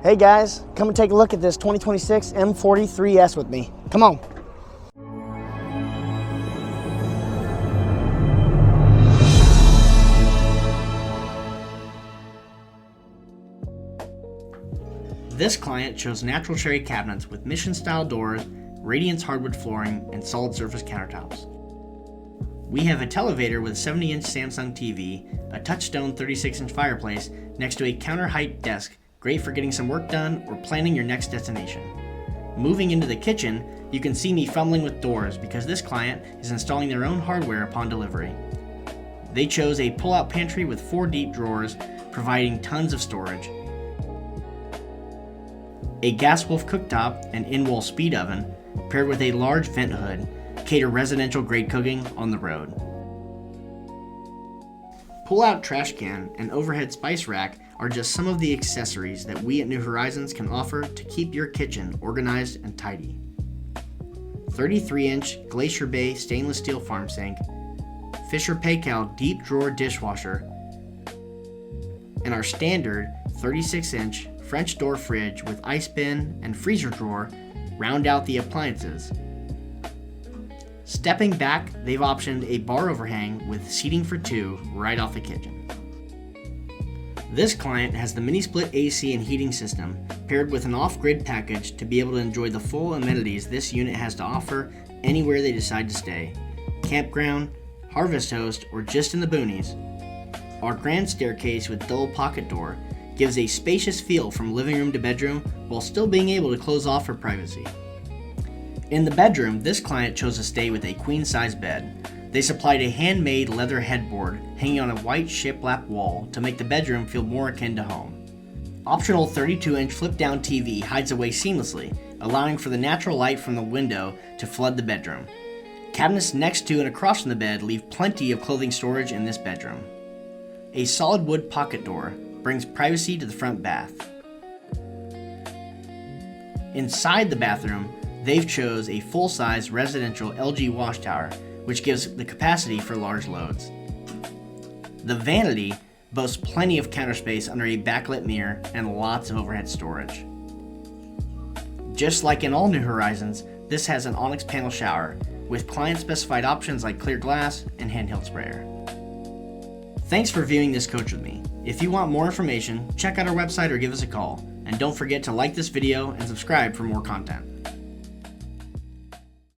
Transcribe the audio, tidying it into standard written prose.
Hey guys, come and take a look at this 2026 M403S with me. Come on. This client chose natural cherry cabinets with mission-style doors, Radiance hardwood flooring, and solid surface countertops. We have a televator with a 70-inch Samsung TV, a touchstone 36-inch fireplace next to a counter-height desk, great for getting some work done or planning your next destination. Moving into the kitchen, you can see me fumbling with doors because this client is installing their own hardware upon delivery. They chose a pull-out pantry with 4 deep drawers, providing tons of storage. A gas wolf cooktop and in-wall speed oven, paired with a large vent hood, cater residential grade cooking on the road. Pull-out trash can and overhead spice rack are just some of the accessories that we at New Horizons can offer to keep your kitchen organized and tidy. 33-inch Glacier Bay stainless steel farm sink, Fisher Paykel deep drawer dishwasher, and our standard 36-inch French door fridge with ice bin and freezer drawer round out the appliances. Stepping back, they've optioned a bar overhang with seating for 2 right off the kitchen. This client has the mini split AC and heating system paired with an off-grid package to be able to enjoy the full amenities this unit has to offer anywhere they decide to stay. Campground, harvest host, or just in the boonies. Our grand staircase with double pocket door gives a spacious feel from living room to bedroom while still being able to close off for privacy. In the bedroom, this client chose to stay with a queen-size bed. They supplied a handmade leather headboard hanging on a white shiplap wall to make the bedroom feel more akin to home. Optional 32-inch flip-down TV hides away seamlessly, allowing for the natural light from the window to flood the bedroom. Cabinets next to and across from the bed leave plenty of clothing storage in this bedroom. A solid wood pocket door brings privacy to the front bath. Inside the bathroom, they've chose a full-size residential LG wash tower, which gives the capacity for large loads. The vanity boasts plenty of counter space under a backlit mirror and lots of overhead storage. Just like in all New Horizons, this has an onyx panel shower with client-specified options like clear glass and handheld sprayer. Thanks for viewing this coach with me. If you want more information, check out our website or give us a call. And don't forget to like this video and subscribe for more content.